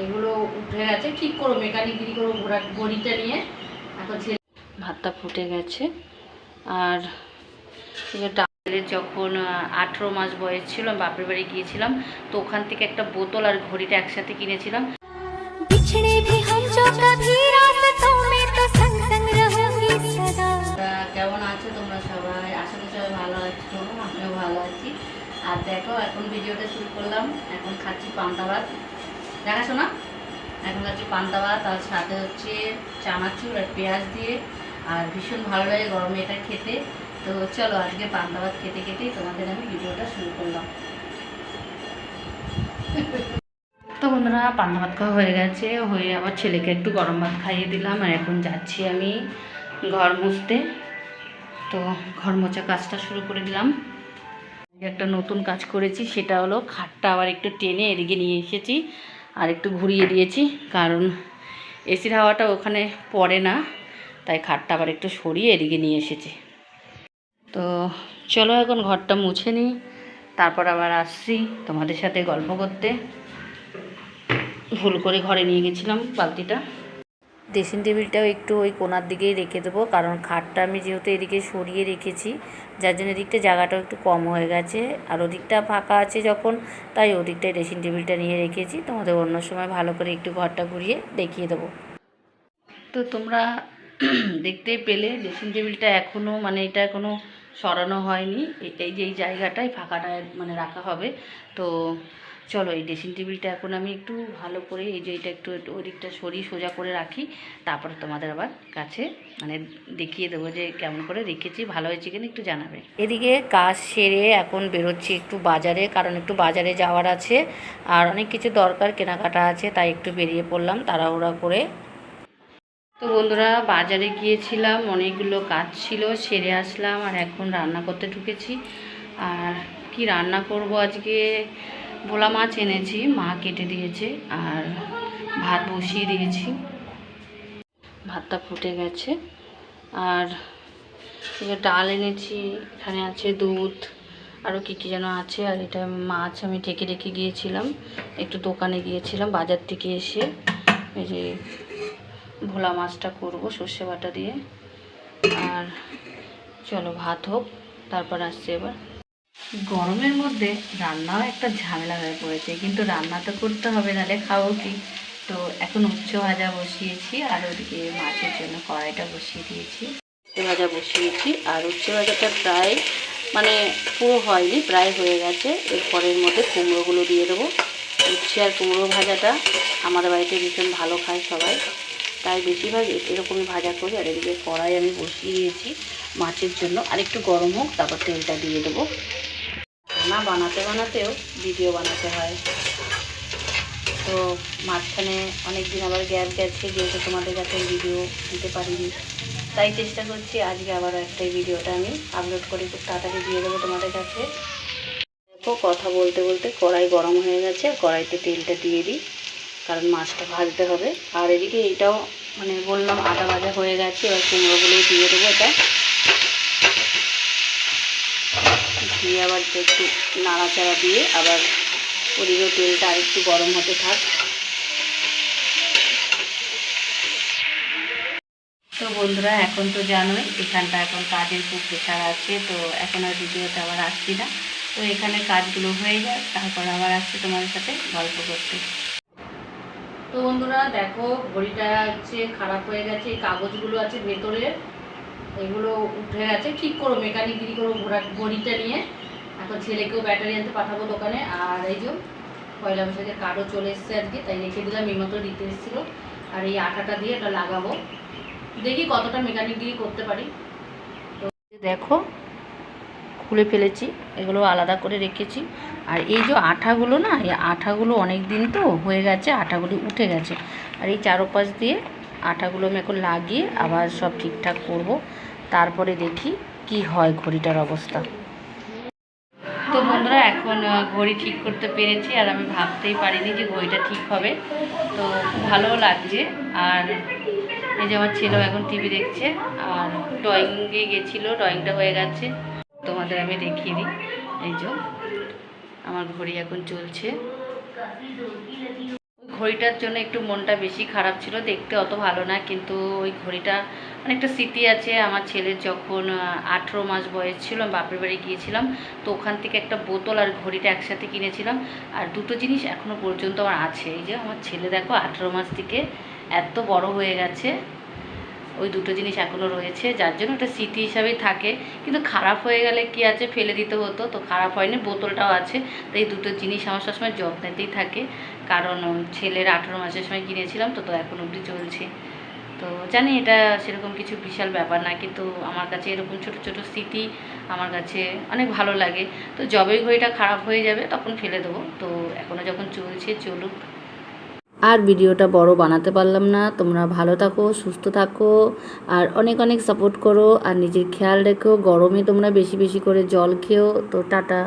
এগুলো উঠে গেছে, ঠিক করো মেকানিকগিরি করো ঘড়িটা নিয়ে। এখন ছেলে ভাতটা ফুটে গেছে। আর ডালের যখন 18 মাস বয়স ছিল বাপের বাড়ি গিয়েছিলাম, তো ওখান থেকে একটা বোতল আর ঘড়িটা একসাথে কিনেছিলাম। কেমন আছো তোমরা সবাই? আশা করি সবাই ভালো আছো, আমিও ভালো আছি। আর দেখো এখন ভিডিওটা শুরু করলাম। এখন খাচ্ছি পান্তা ভাত, দেখাশোনা। এখন খাচ্ছি পান্তা ভাত, আর সাথে হচ্ছে চানাচুর আর পেঁয়াজ দিয়ে। আর ভীষণ ভালো লাগে গরমে এটা খেতে। তো চলো আজকে পান্তা ভাত খেতে খেতেই তোমাদের আমি ভিডিওটা শুরু করলাম। তো বন্ধুরা, পান্তা ভাত খাওয়া হয়ে গেছে, হয়ে আবার ছেলেকে একটু গরম ভাত খাইয়ে দিলাম। আর এখন যাচ্ছি আমি ঘর মুছতে। তো ঘর মোছা কাজটা শুরু করে দিলাম। একটা নতুন কাজ করেছি, সেটা হলো খাটটা আবার একটু টেনে এদিকে নিয়ে এসেছি আর একটু ঘুরিয়ে দিয়েছি, কারণ এসির হাওয়াটা ওখানে পড়ে না, তাই খাটটা আবার একটু সরিয়ে এদিকে নিয়ে এসেছি। তো চলো এখন ঘরটা মুছে নিই, তারপর আবার আসছি তোমাদের সাথে গল্প করতে। ভুল করে ঘরে নিয়ে গেছিলাম বালতিটা। ড্রেসিং টেবিলটাও একটু ওই কোণার দিকেই রেখে দেবো, কারণ খাটটা আমি যেহেতু এদিকে সরিয়ে রেখেছি, যার জন্য এদিকটা জায়গাটাও একটু কম হয়ে গেছে। আর ওদিকটা ফাঁকা আছে যখন, তাই ওদিকটায় ড্রেসিং টেবিলটা নিয়ে রেখেছি। তোমাদের অন্য সময় ভালো করে একটু ঘরটা ঘুরিয়ে দেখিয়ে দেবো। তো তোমরা দেখতেই পেলে ড্রেসিং টেবিলটা এখনও মানে এটা এখনও সরানো হয়নি। এই যে এই জায়গাটায় ফাঁকাটায় মানে রাখা হবে। তো চলো এই ড্রেসিং টেবিলটা এখন আমি একটু ভালো করে এই যে এটা একটু ওই দিকটা সরিয়ে সোজা করে রাখি, তারপরে তোমাদের আবার কাছে মানে দেখিয়ে দেবো যে কেমন করে রেখেছি, ভালো হয়েছে কিনা একটু জানাবে। এদিকে কাজ সেরে এখন বেরোচ্ছি একটু বাজারে, কারণ একটু বাজারে যাওয়ার আছে আর অনেক কিছু দরকার কেনাকাটা আছে, তাই একটু বেরিয়ে পড়লাম তাড়াহুড়া করে। তো বন্ধুরা, বাজারে গিয়েছিলাম, অনেকগুলো কাজ ছিল, সেরে আসলাম। আর এখন রান্না করতে ঢুকেছি। আর কি রান্না করব আজকে, ভোলা মাছ এনেছি, মা কেটে দিয়েছে। আর ভাত বসিয়ে দিয়েছি, ভাতটা ফুটে গেছে। আর ডাল এনেছি, এখানে আছে দুধ, আরও কী কী যেন আছে। আর এটা মাছ আমি ঢেকে রেখে গিয়েছিলাম, একটু দোকানে গিয়েছিলাম বাজার থেকে এসে। এই যে ভোলা মাছটা করব সর্ষে বাটা দিয়ে। আর চলো ভাত হোক, তারপর আসছে। এবার গরমের মধ্যে রান্নাও একটা ঝামেলা হয়ে পড়েছে, কিন্তু রান্না তো করতে হবে, নাহলে খাবো কি। তো এখন উচ্ছে ভাজা বসিয়েছি, আর ওদিকে মাছের জন্য কড়াইটা বসিয়ে দিয়েছি। উচ্ছে ভাজা বসিয়েছি, আর উচ্ছে ভাজাটা প্রায় মানে পুরো হয়নি, প্রায় হয়ে গেছে। এরপরের মধ্যে কুমড়োগুলো দিয়ে দেবো। উচ্ছে আর কুমড়ো ভাজাটা আমাদের বাড়িতে ভীষণ ভালো খায় সবাই, তাই বেশিরভাগ এরকমই ভাজা করি। আর এদিকে কড়াই আমি বসিয়ে দিয়েছি মাছের জন্য, আর একটু গরম হোক, তারপর তেলটা দিয়ে দেবো। রান্না বানাতে বানাতেও ভিডিও বানাতে হয়, তো মাঝখানে অনেক দিন আবার গ্যাপ গেছে, যেহেতু তোমাদের কাছে ভিডিও দিতে পারিনি, তাই চেষ্টা করছি আজকে আবার একটাই ভিডিওটা আমি আপলোড করে খুব তাড়াতাড়ি দিয়ে দেবো তোমাদের কাছে। দেখো কথা বলতে বলতে কড়াই গরম হয়ে গেছে, কড়াইতে তেলটা দিয়ে দিই, কারণ মাছটা ভাজতে হবে। আর এদিকে এইটাও মানে বললাম আটা ভাজা হয়ে গেছে, এবার কুমড়োগুলো দিয়ে দেবো। এটা দিয়ে আবার একটু নাড়াচাড়া দিয়ে আবার ওদিকেও তেলটা আর একটু গরম হতে থাক। তো বন্ধুরা, এখন তো জানোই এখানটা এখন কাজের খুব প্রেশার আছে, তো এখন আর ভিডিওতে আবার আসছি না। তো এখানে কাজগুলো হয়ে যায়, তারপর আবার আসছি তোমাদের সাথে গল্প করতে। তো বন্ধুরা দেখো, ঘড়িটা হচ্ছে খারাপ হয়ে গেছে, এই কাগজগুলো আছে ভেতরে, এগুলো উঠে গেছে, ঠিক করো মেকানিকগিরি করো ঘড়িটা নিয়ে। এখন ছেলেকেও ব্যাটারি আনতে পাঠাবো দোকানে। আর এই যে পয়লা বৈশাখের কার্ডও চলে এসছে আজকে, তাই রেখে দিলাম, এইমাত্র দিতে এসেছিলো। আর এই আটাটা দিয়ে এটা লাগাবো, দেখি কতটা মেকানিকগিরি করতে পারি। তো দেখো খুলে ফেলেছি, এগুলো আলাদা করে রেখেছি। আর এই যে আঠাগুলো না, এই আঠাগুলো অনেক দিন তো হয়ে গেছে, আঠাগুলো উঠে গেছে। আর এই চারোপাশ দিয়ে আঠাগুলো আমি এখন লাগিয়ে আবার সব ঠিকঠাক করব, তারপরে দেখি কি হয় ঘড়িটার অবস্থা। তো বন্ধুরা, এখন ঘড়ি ঠিক করতে পেরেছি, আর আমি ভাবতেই পারিনি যে ঘড়িটা ঠিক হবে। তো ভালোও লাগছে। আর এই যে আমার ছেলেও এখন টিভি দেখছে, আর ড্রয়িংয়ে গেছিলো, ড্রয়িংটা হয়ে গেছে, তোমাদের আমি দেখিয়ে দিই। এই যে আমার ঘড়ি এখন চলছে, ঘড়িটার জন্য একটু মনটা বেশি খারাপ ছিল, দেখতে অত ভালো না, কিন্তু ওই ঘড়িটা অনেকটা স্মৃতি আছে। আমার ছেলের যখন 18 মাস বয়স ছিল, আমি বাপের বাড়ি গিয়েছিলাম, তো ওখান থেকে একটা বোতল আর ঘড়িটা একসাথে কিনেছিলাম। আর দুটো জিনিস এখনও পর্যন্ত আমার আছে। এই যে আমার ছেলে দেখো 18 মাস থেকে এত বড় হয়ে গেছে, ওই দুটো জিনিস এখনও রয়েছে, যার জন্য একটা স্মৃতি হিসাবেই থাকে। কিন্তু খারাপ হয়ে গেলে কি আছে, ফেলে দিতে হতো, তো খারাপ হয়নি, বোতলটাও আছে। তো এই দুটো জিনিস আমার সবসময় যত্নেতেই থাকে, কারণ ছেলের 18 মাসের সময় কিনেছিলাম, তো এখন অবধি চলছে। তো জানি এটা সেরকম কিছু বিশাল ব্যাপার না, কিন্তু আমার কাছে এরকম ছোট ছোট স্মৃতি আমার কাছে অনেক ভালো লাগে। তো যবেই ঘড়িটা খারাপ হয়ে যাবে তখন ফেলে দেবো, তো এখনও যখন চলছে চলুক। আর ভিডিওটা বড় বানাতে পারলাম না। তোমরা ভালো থাকো, সুস্থ থাকো, আর অনেক অনেক সাপোর্ট করো, আর নিজের খেয়াল রেখো। গরমে তোমরা বেশি বেশি করে জল খেও। তো টাটা।